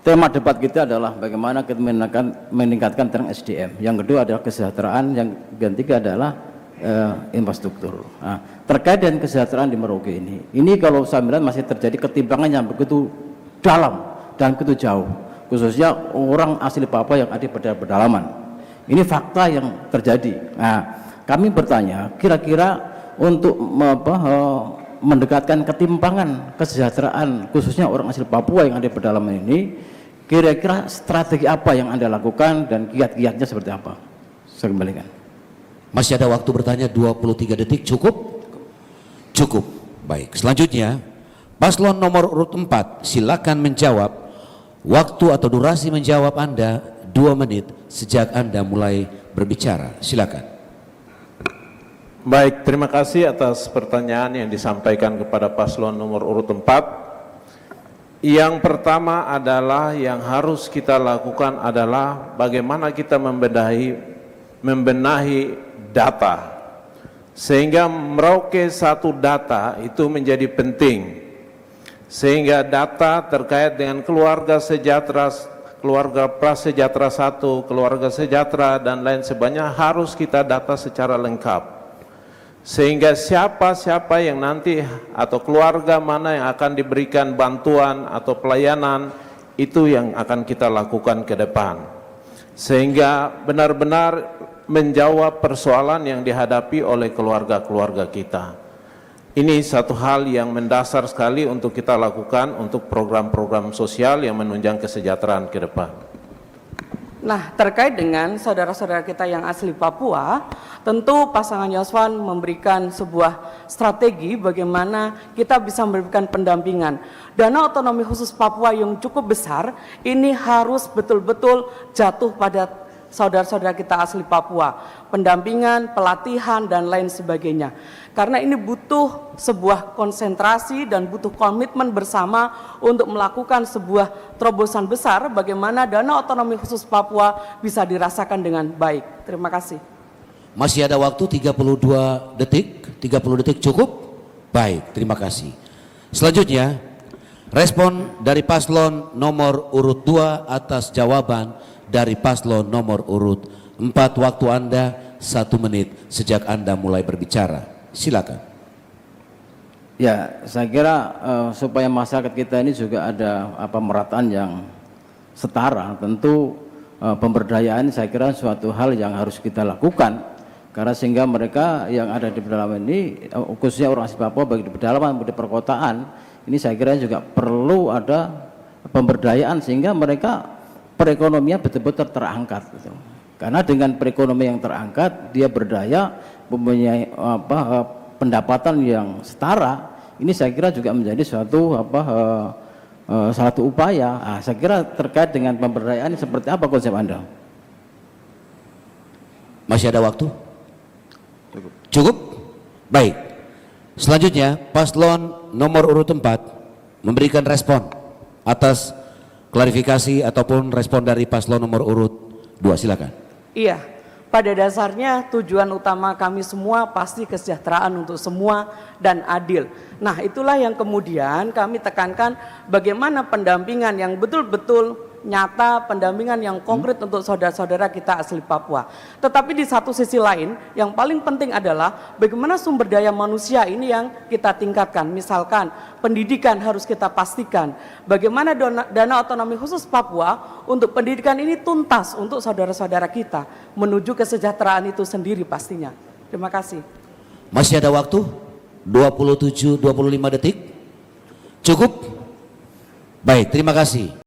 tema debat kita adalah bagaimana kita meningkatkan tren SDM. Yang kedua adalah kesejahteraan, yang ketiga adalah infrastruktur. Nah, terkait dengan kesejahteraan di Merauke ini kalau saya melihat masih terjadi ketimpangan yang begitu dalam dan begitu jauh, khususnya orang asli Papua yang ada di pedalaman. Ini fakta yang terjadi. Nah, kami bertanya, kira-kira untuk mendekatkan ketimpangan kesejahteraan khususnya orang asli Papua yang ada di pedalaman ini, kira-kira strategi apa yang Anda lakukan dan kiat-kiatnya seperti apa? Saya kembalikan. Masih ada waktu bertanya 23 detik, cukup? Cukup. Baik, selanjutnya paslon nomor urut 4 silakan menjawab. Waktu atau durasi menjawab Anda 2 menit sejak Anda mulai berbicara. Silakan. Baik, terima kasih atas pertanyaan yang disampaikan kepada paslon nomor urut 4. Yang pertama adalah yang harus kita lakukan adalah bagaimana kita membenahi data, sehingga Merauke satu data itu menjadi penting, sehingga data terkait dengan keluarga sejahtera, keluarga prasejahtera 1, keluarga sejahtera dan lain sebagainya harus kita data secara lengkap, sehingga siapa-siapa yang nanti atau keluarga mana yang akan diberikan bantuan atau pelayanan itu yang akan kita lakukan ke depan, sehingga benar-benar menjawab persoalan yang dihadapi oleh keluarga-keluarga kita. Ini satu hal yang mendasar sekali untuk kita lakukan untuk program-program sosial yang menunjang kesejahteraan ke depan. Nah, terkait dengan saudara-saudara kita yang asli Papua, tentu pasangan Yoswan memberikan sebuah strategi bagaimana kita bisa memberikan pendampingan. Dana otonomi khusus Papua yang cukup besar ini harus betul-betul jatuh pada saudara-saudara kita asli Papua, pendampingan, pelatihan, dan lain sebagainya. Karena ini butuh sebuah konsentrasi dan butuh komitmen bersama untuk melakukan sebuah terobosan besar bagaimana dana otonomi khusus Papua bisa dirasakan dengan baik. Terima kasih. Masih ada waktu 32 detik, 30 detik cukup? Baik, terima kasih. Selanjutnya, respon dari paslon nomor urut 2 atas jawaban dari paslon nomor urut 4. Waktu Anda 1 menit sejak Anda mulai berbicara. Silakan. Ya, saya kira supaya masyarakat kita ini juga ada pemerataan yang setara, tentu pemberdayaan saya kira suatu hal yang harus kita lakukan, karena sehingga mereka yang ada di pedalaman ini, khususnya orang asli Papua baik di pedalaman maupun di perkotaan, ini saya kira juga perlu ada pemberdayaan sehingga mereka perekonomian betul-betul terangkat gitu. Karena dengan perekonomian yang terangkat, dia berdaya, mempunyai pendapatan yang setara, ini saya kira juga menjadi suatu satu upaya. Saya kira terkait dengan pemberdayaan seperti apa konsep Anda? Masih ada waktu? Cukup? Baik. Selanjutnya paslon nomor urut 4 memberikan respon atas klarifikasi ataupun respon dari paslon nomor urut 2. Silakan. Iya, pada dasarnya tujuan utama kami semua pasti kesejahteraan untuk semua dan adil. Nah, itulah yang kemudian kami tekankan bagaimana pendampingan yang betul-betul nyata, pendampingan yang konkret untuk saudara-saudara kita asli Papua. Tetapi di satu sisi lain yang paling penting adalah bagaimana sumber daya manusia ini yang kita tingkatkan. Misalkan pendidikan harus kita pastikan bagaimana dana otonomi khusus Papua untuk pendidikan ini tuntas untuk saudara-saudara kita menuju kesejahteraan itu sendiri pastinya. Terima kasih. Masih ada waktu 27-25 detik. Cukup? Baik, terima kasih.